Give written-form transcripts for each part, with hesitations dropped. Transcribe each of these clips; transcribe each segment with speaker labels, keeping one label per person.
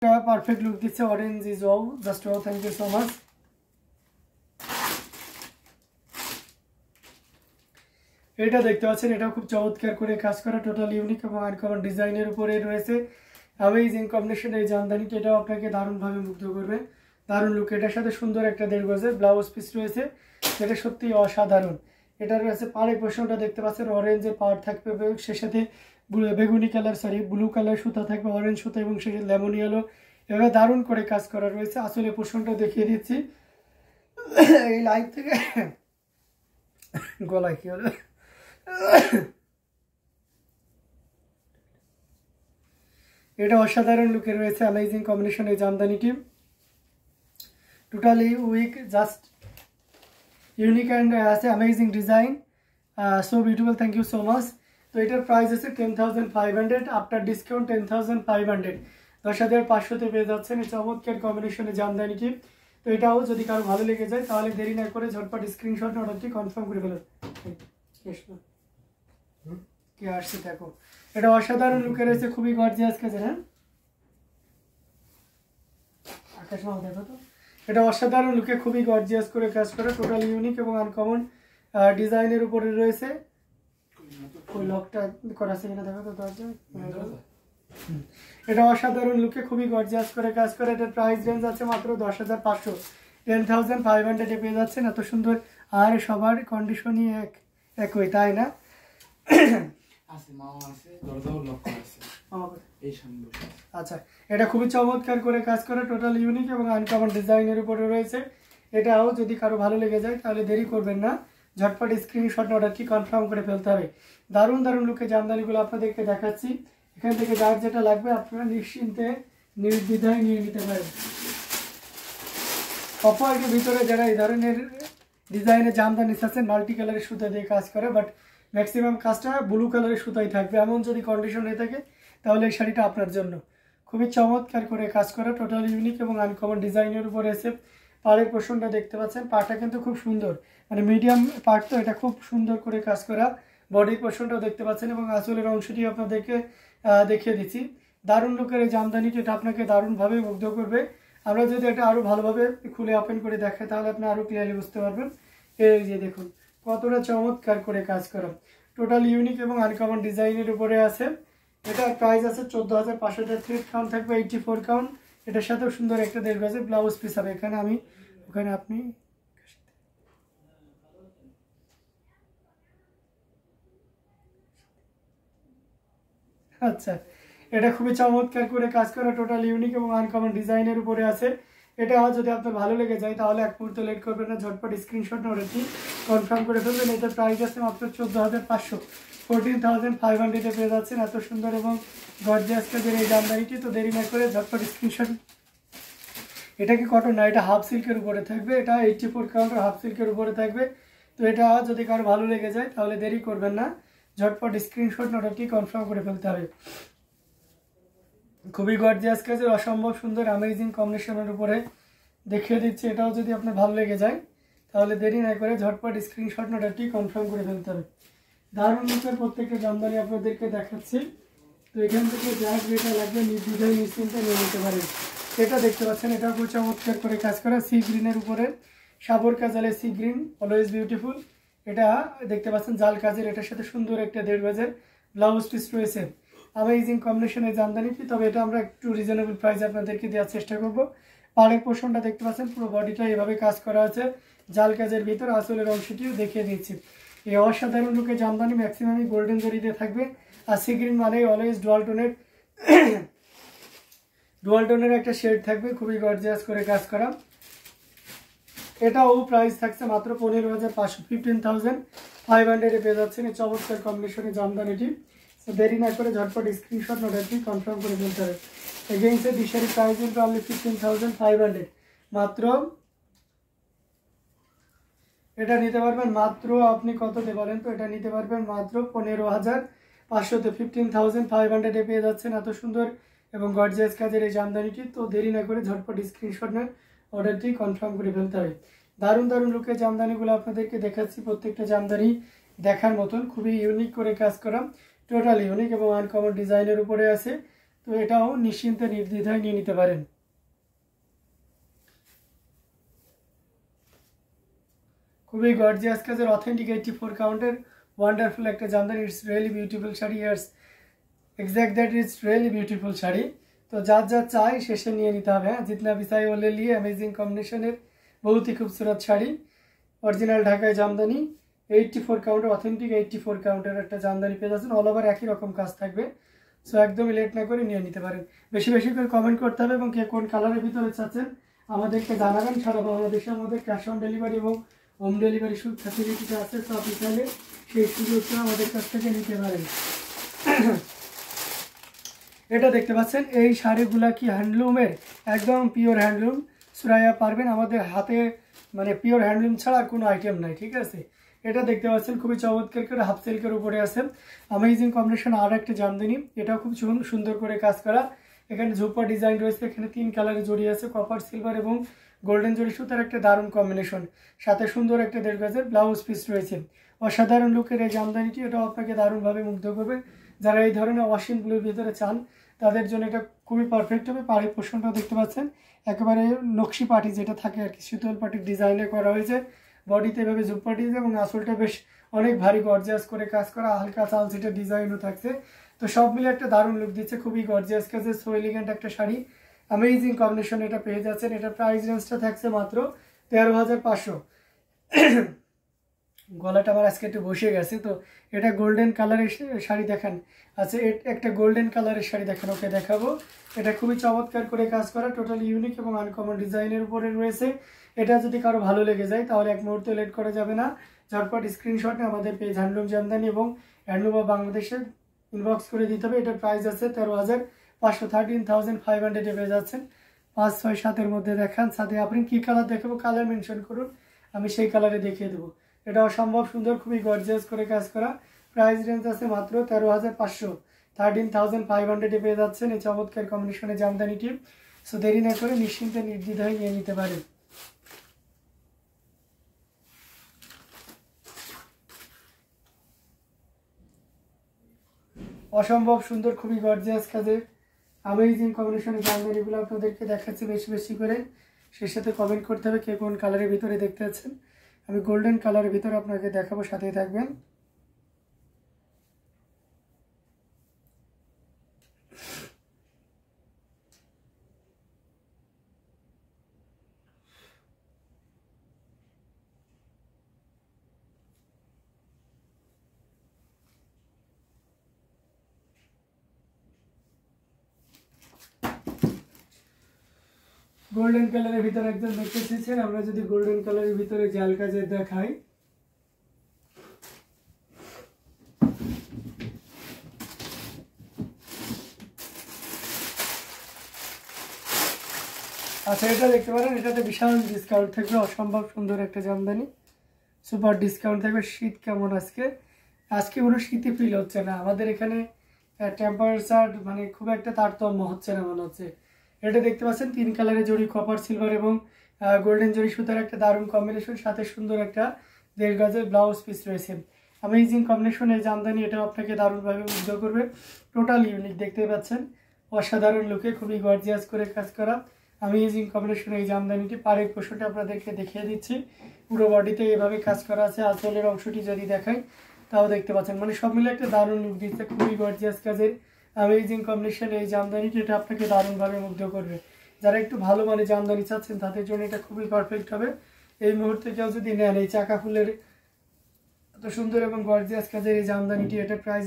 Speaker 1: Perfect look দিচ্ছে orange is wow just wow thank you so much এটা দেখতে পাচ্ছেন এটা খুব চমৎকার করে কাজ করা টোটাল ইউনিক এবং আনকমন ডিজাইনের উপরে রয়েছে অ্যামেজিং কম্বিনেশন এই জামদানিটা এটাও আপনাকে দারুণভাবে মুগ্ধ করবে দারুণ লুক এটার সাথে সুন্দর একটা 1.5 গজের ব্লাউজ পিস রয়েছে যেটা সত্যি অসাধারণ এটা রয়েছে পাড়ের পোর্শনটা দেখতে পাচ্ছেন অরেঞ্জের পাড় থাকবে সে সাথে বেগুনি কালার ব্লু কালার সুতা থাকবে অরেঞ্জ সুতা এবং সে লেমন ইয়েলো এভাবে দারুণ করে কাজ করা রয়েছে আসলে পোর্শনটা দেখিয়ে দিচ্ছি এই লাইভ থেকে গলায় কি হলো এটা অসাধারণ লুকে রয়েছে অ্যামেজিং কম্বিনেশন এই জামদানিটি totally weak just unique and আছে amazing design so beautiful thank you so much তো এটার প্রাইস আছে 10,500 আফটার ডিসকাউন্ট 10,500 10,500 পেয়ে যাচ্ছেন এই চমৎকার কম্বিনেশনের জামদানিটি তো এটাও যদি কারো ভালো লেগে যায় তাহলে দেরি না করে ঝটপট স্ক্রিনশট অর্ডারটি কনফার্ম করে ফেলুন কে আসছে দেখো এটা অসাধারণ লুকে রয়েছে খুবই গর্জিয়াস কাজের হ্যাঁ আকাশ মাও দেখো তো এটা অসাধারণ লুকে খুবই গর্জিয়াস করে কাজ করে টোটাল ইউনিক এবং আনকমন ডিজাইনের উপরে রয়েছে ওই লকটা করা আছে কিনা দেখো তো দরজা এটা অসাধারণ লুকে খুবই গর্জিয়াস করে কাজ করে এটার প্রাইস রেঞ্জ আছে মাত্র 10,500 10,500 পেয়ে যাচ্ছেন এত সুন্দর আর সবার কন্ডিশনই একই তাই না আচ্ছা এটা খুবই চমৎকার করে কাজ করে টোটাল ইউনিক এবং আনকমন ডিজাইনের উপরে রয়েছে এটাও যদি কারো ভালো লেগে যায় তাহলে দেরি করবেন না ঝটপট স্ক্রিনশট অর্ডারটি কনফার্ম করে ফেলতে হবে দারুণ দারুণ লুকে জামদানিগুলো আপনাদেরকে দেখাচ্ছি এখান থেকে যার যেটা লাগবে আপনারা নিশ্চিন্তে নির্দ্বিধায় নিয়ে নিতে পারেন অপরকে ভিতরে যারা এই ধরনের ডিজাইনের জামদানি আছেন মাল্টি কালারের সুতা দিয়ে কাজ করে বাট ম্যাক্সিমাম কাজটা ব্লু কালারের সুতাই থাকবে এমন যদি কন্ডিশন হয়ে থাকে তাহলে এই শাড়িটা আপনার জন্য খুবই চমৎকার করে কাজ করা টোটাল ইউনিক এবং আনকমন ডিজাইনের উপরে এসে পাড়ের পোর্শনটা দেখতে পাচ্ছেন পাড়টা কিন্তু খুব সুন্দর মানে মিডিয়াম পার্ট তো এটা খুব সুন্দর করে কাজ করা বডির পোর্শনটাও দেখতে পাচ্ছেন এবং আসলের অংশটি আপনাদেরকে দেখিয়ে দিচ্ছি দারুণ লুকের এই জামদানিটি এটা আপনাকে দারুণভাবে মুগ্ধ করবে আমরা যদি এটা আরও ভালোভাবে খুলে ওপেন করে দেখাই তাহলে আপনি আরও ক্লিয়ারলি বুঝতে পারবেন এই যে দেখুন কতটা চমৎকার করে কাজ করা টোটাল ইউনিক এবং আনকমন ডিজাইনের উপরে আছে এটার প্রাইস আছে 14,500 থ্রেড কাউন্ট থাকবে 84 কাউন্ট এটার সাথেও সুন্দর একটা 1.5 গজের ব্লাউজ পিস হবে ওখানে আপনি আচ্ছা এটা খুবই চমৎকার করে কাজ করা টোটাল ইউনিক এবং আনকমন ডিজাইনের উপরে আছে এটা যদি আপনার ভালো লেগে যায় তাহলে এক মুহূর্ত লেট করবেন না ঝটপট স্ক্রিনশট অর্ডারটি কনফার্ম করে ফেলবেন এটার প্রাইস আছে মাত্র 14,500 14,500 পেয়ে যাচ্ছেন এত সুন্দর এবং গর্জিয়াস কাজের এই জামদানিটি তো দেরি না করে ঝটপট স্ক্রিনশট এটা কি কটন না এটা হাফ সিল্কের উপরে থাকবে এটা 84 কাউন্টার হাফ সিল্কের উপরে থাকবে তো এটা যদি কারো ভালো লেগে যায় তাহলে দেরি করবেন না ঝটপট স্ক্রিনশট অর্ডারটি কনফার্ম করে ফেলতে হবে খুবই গর্জিয়াস কাজের অসম্ভব সুন্দর অ্যামেজিং কম্বিনেশনের উপরে দেখিয়ে দিচ্ছি এটাও যদি আপনার ভালো লেগে যায় তাহলে দেরি না করে ঝটপট স্ক্রিনশট অর্ডারটি কনফার্ম করে ফেলতে হবে দারুণ লুকের প্রত্যেকটা জামদানি আপনাদেরকে দেখাচ্ছি তো এখান থেকে যা যেটা লাগবে নির্দ্বিধায় নিশ্চিন্তে নিয়ে নিতে পারেন এটা দেখতে পাচ্ছেন এটাও খুব চমৎকার করে কাজ করা সি গ্রিনের উপরে সাবর কাজালের সি গ্রিন অলওয়েজ বিউটিফুল এটা দেখতে পাচ্ছেন জাল কাজের এটার সাথে সুন্দর একটা 1.5 গজের ব্লাউজ পিস রয়েছে অ্যামেজিং কম্বিনেশনের জামদানিটি তবে এটা আমরা একটু রিজনেবল প্রাইসে আপনাদেরকে দেওয়ার চেষ্টা করব পাড়ের পোর্শনটা দেখতে পাচ্ছেন পুরো বডিটা এভাবে কাজ করা আছে জাল কাজের ভিতর আসলের অংশটিও দেখিয়ে দিচ্ছি এই অসাধারণ লুকে জামদানি ম্যাক্সিমামই গোল্ডেন জরিতে থাকবে আর সি গ্রিন মানে অলওয়েজ ডুয়াল টোনের একটা শেড থাকবে খুবই গর্জিয়াস করে কাজ করা এটাও প্রাইস থাকছে মাত্র 15,500 15,500 পেয়ে যাচ্ছেন এই চমৎকার কম্বিনেশনের জামদানিটি দেরি না করে ঝটপট স্ক্রিনশট অর্ডারটি কনফার্ম করে ফেলতে হবে এগেইন সে দিশারি প্রাইস কিন্তু অনলি 15,500 মাত্র এটা নিতে পারবেন মাত্র আপনি কততে বলেন তো এটা নিতে পারবেন মাত্র 15,500 15,500 পেয়ে যাচ্ছেন এত সুন্দর এবং গর্জিয়াস কাজের এই জামদানিটি তো দেরি না করে ঝটপট স্ক্রিনশট অর্ডারটি কনফার্ম করে ফেলতে হবে দারুণ দারুণ লুকের জামদানিগুলো আপনাদেরকে দেখাচ্ছি প্রত্যেকটা জামদানি দেখার মতন খুবই ইউনিক করে কাজ করা টোটাল ইউনিক এবং আনকমন ডিজাইনের উপরে আছে তো এটাও নিশ্চিন্তে নির্দ্বিধায় নিয়ে নিতে পারেন। খুবই গর্জিয়াস কাজের অথেন্টিক 84 কাউন্টের ওয়ান্ডারফুল একটা Jamdani. It's really beautiful sari. Years exact that is really beautiful sari. तो जा চাই শেষে নিয়ে নিতে হবে। হ্যাঁ, जितना भी चाहिए वो ले लिए। अमेजिंग कॉम्बिनेशनের बहुत ही खूबसूरत শাড়ি, অরিজিনাল ঢাকায় জামদানি 84 কাউন্টার, অথেন্টিক 84 কাউন্টার একটা জামদানি পেয়ে যাচ্ছেন। অল ওভার একই রকম কাজ থাকবে। সো একদমই লেট না করে নিয়ে নিতে পারেন। বেশি বেশি করে কমেন্ট করতে হবে এবং কে কোন কালারের ভিতরে চাচ্ছেন আমাদেরকে জানাবেন। সারা বাংলাদেশে আমাদের ক্যাশ অন ডেলিভারি এবং হোম ডেলিভারি ফ্যাসিলিটিটা আছে। তো আপনি চাইলে সেই সুযোগটা আমাদের কাছ থেকে নিতে পারেন। এটা দেখতে পাচ্ছেন এই শাড়িগুলা কি হ্যান্ডলুমের, একদম পিওর হ্যান্ডলুম। সুরাইয়া পারবেন, আমাদের হাতে মানে পিওর হ্যান্ডলুম ছাড়া কোনো আইটেম নাই, ঠিক আছে। এটা দেখতে পাচ্ছেন খুবই চমৎকার করে হাফ সিল্কের উপরে আছে। অ্যামেজিং কম্বিনেশন আর একটা জামদানি, এটাও খুব সুন্দর করে কাজ করা। এখানে ঝোপা ডিজাইন রয়েছে, এখানে 3 কালারে জড়ি আছে, কপার সিলভার এবং গোল্ডেন জড়ি সুতার একটা দারুণ কম্বিনেশন। সাথে সুন্দর একটা 1.5 গজের ব্লাউজ পিস রয়েছে। অসাধারণ লুকের এই জামদানিটি, এটাও আপনাকে দারুণভাবে মুগ্ধ করবে। যারা এই ধরনের ওয়াশিং ব্লুর ভিতরে চান তাদের জন্য এটা খুবই পারফেক্ট হবে। পাড়ি পোর্শনটা দেখতে পাচ্ছেন একেবারে নকশি পাটি যেটা থাকে আর কি, শীতল পাটির ডিজাইনে করা হয়েছে। বডিতে এভাবে ঝুপা ডিজাইন এবং আসলটা বেশ অনেক ভারী গর্জিয়াস করে কাজ করা, হালকা চালসিটের ডিজাইনও থাকছে। তো সব মিলে একটা দারুণ লুক দিচ্ছে, খুবই গর্জিয়াস কাজে সো এলিগেন্ট একটা শাড়ি। অ্যামেজিং কম্বিনেশন এটা পেয়ে যাচ্ছেন। এটা প্রাইস রেঞ্জটা থাকছে মাত্র 13,500। গলাটা আমার আজকে একটু বসে গেছে। তো এটা গোল্ডেন কালারের শাড়ি দেখান। আচ্ছা, একটা গোল্ডেন কালারের শাড়ি দেখান, ওকে দেখাবো। এটা খুবই চমৎকার করে কাজ করা, টোটালি ইউনিক এবং আনকমন ডিজাইনের উপরে রয়েছে। এটা যদি কারো ভালো লেগে যায় তাহলে এক মুহূর্তে লেট করা যাবে না, ঝটপট স্ক্রিনশটে আমাদের পেজ হ্যান্ডলুম জামদানি এবং হ্যান্ডলুম অফ বাংলাদেশে ইনবক্স করে দিতে হবে। এটার প্রাইস আছে 13,500, 13,500 পেয়ে যাচ্ছেন। 5, 6, 7-এর মধ্যে দেখান। সাথে আপনি কি কালার দেখাবো কালার মেনশন করুন, আমি সেই কালারে দেখিয়ে দেবো। এটা অসম্ভব সুন্দর, খুবই গর্জিয়াস করে কাজ করা। প্রাইস রেঞ্জ আছে মাত্র 13,500, 13,500 পেয়ে যাচ্ছেন এই চমৎকার কম্বিনেশনের জামদানিটি। সো দেরি না করে নিশ্চিন্তে নির্দ্বিধায় নিয়ে নিতে পারেন। অসম্ভব সুন্দর, খুবই গর্জিয়াস কাজের অ্যামেজিং কম্বিনেশনের জামদানিগুলো আপনাদেরকে দেখাচ্ছি বেশি বেশি করে। সেই সাথে কমেন্ট করতে হবে কে কোন কালারের ভিতরে দেখতে পাচ্ছেন। আমি গোল্ডেন কালারের ভিতরে আপনাকে দেখাবো, সাথেই থাকবেন। গোল্ডেন কালারের ভিতরে একদম দেখতে চেয়েছেন। আমরা যদি গোল্ডেন কালারের ভিতরে জাল কাজের দেখাই, আচ্ছা এটা দেখতে পারেন, এটাতে বিশাল ডিসকাউন্ট থাকবে। অসম্ভব সুন্দর একটা জামদানি, সুপার ডিসকাউন্ট থাকবে। শীত কেমন আজকে? আজকে কোনো শীতই ফিল হচ্ছে না আমাদের এখানে, টেম্পারেচার মানে খুব একটা তারতম্য হচ্ছে না মনে হচ্ছে। এটা দেখতে পাচ্ছেন 3 কালারের জড়ি, কপার সিলভার এবং গোল্ডেন জড়ি সুতার একটা দারুণ কম্বিনেশন। সাথে সুন্দর একটা 1.5 গজের ব্লাউজ পিস রয়েছে। অ্যামেজিং কম্বিনেশন এই জামদানি, এটা আপনাকে দারুণভাবে মুগ্ধ করবে। টোটাল ইউনিক দেখতে পাচ্ছেন, অসাধারণ লুকে খুবই গর্জিয়াস করে কাজ করা অ্যামেজিং কম্বিনেশন এই জামদানিটি। পাড়ের পোষণটা আপনাদেরকে দেখিয়ে দিচ্ছি, পুরো বডিতে এভাবে কাজ করা আছে। আঁচলের অংশটি যদি দেখাই তাও দেখতে পাচ্ছেন, মানে সব মিলে একটা দারুণ লুক দিচ্ছে। খুবই গর্জিয়াস কাজের অ্যামেজিং কম্বিনেশন এই জামদানিটি, এটা আপনাকে দারুণভাবে মুগ্ধ করবে। যারা একটু ভালো মানে জামদানি চাচ্ছেন তাদের জন্য এটা খুবই পারফেক্ট হবে। এই মুহূর্তে কেউ যদি নেন এই চাকা ফুলের এত সুন্দর এবং গর্জিয়াস কাজের এই জামদানিটি, এটা প্রাইস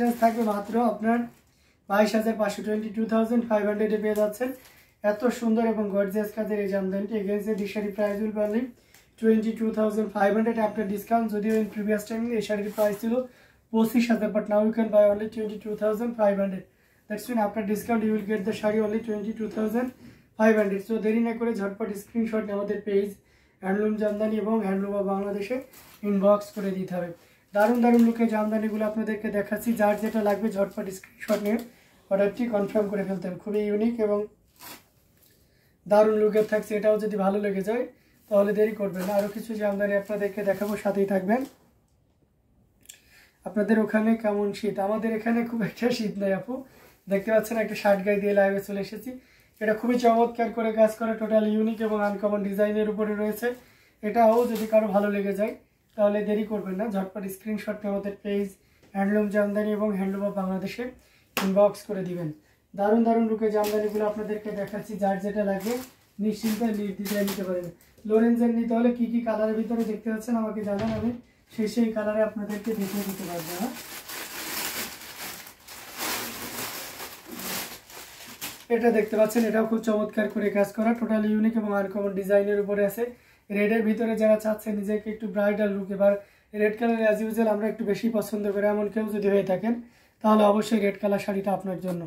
Speaker 1: রেঞ্জ থাকবে মাত্র আপনার 22,500, 22,500 পেয়ে যাচ্ছেন। এত সুন্দর এবং গর্জিয়াস কাজের এই জামদানিটি। Against the sari price will be 22,500 after discount. যদিও ইন প্রিভিয়াস টাইম এই শাড়ির প্রাইস ছিল 25,000, but now you can buy only 22,500। That's mean after discount you will get the sari only 22,500। So দেরি না করে ঝটপট স্ক্রিনশট আমাদের পেজ হ্যান্ডলুম জামদানি এবং হ্যান্ডলুম অফ বাংলাদেশে ইনবক্স করে দিতে হবে। দারুণ দারুণ লুকে জামদানিগুলো আপনাদেরকে দেখাচ্ছি। যার যেটা লাগবে ঝটপট স্ক্রিনশট নিয়ে অর্ডারটি কনফার্ম করে ফেলতে হবে। খুবই ইউনিক এবং দারুণ লুকের থাকছে। এটাও যদি ভালো লেগে যায় তাহলে দেরি করবেন না। আরও কিছু জামদানি আপনাদেরকে দেখাবো, সাথেই থাকবেন। আপনাদের ওখানে কেমন শীত? আমাদের এখানে খুব একটা শীত নাই আপু। দেখতে পাচ্ছেন একটা শার্ট গায়ে দিয়ে লাইভে চলে এসেছি। এটা খুবই চমৎকার করে কাজ করা, টোটাল ইউনিক এবং আনকমন ডিজাইনের উপরে রয়েছে। এটাও যদি কারো ভালো লেগে যায় তাহলে দেরি করবেন না, ঝটপট স্ক্রিনশট নিয়ে আমাদের পেজ হ্যান্ডলুম জামদানি এবং হ্যান্ডলুম অফ বাংলাদেশে ইনবক্স করে দিবেন। দারুণ দারুণ লুকে জামদানিগুলো আপনাদেরকে দেখাচ্ছি, যার যেটা লাগবে নিশ্চিন্তে নির্দ্বিধায় নিতে পারেন। লোরেন্সের নিতে হলে কী কী কালারের ভিতরে দেখতে পাচ্ছেন আমাকে জানান, আমি সেই কালারে আপনাদেরকে দেখিয়ে দিতে পারবো। হ্যাঁ, এটা দেখতে পাচ্ছেন, এটাও খুব চমৎকার করে কাজ করা, টোটাল ইউনিক এবং আনকমন ডিজাইনের উপরে আছে। রেডের ভিতরে যারা চাচ্ছেন নিজেকে একটু ব্রাইডাল লুক, এবার রেড কালার অ্যাজ ইউজুয়াল আমরা একটু বেশি পছন্দ করি, এমন কেউ যদি হয়ে থাকেন তাহলে অবশ্যই রেড কালার শাড়িটা আপনার জন্য।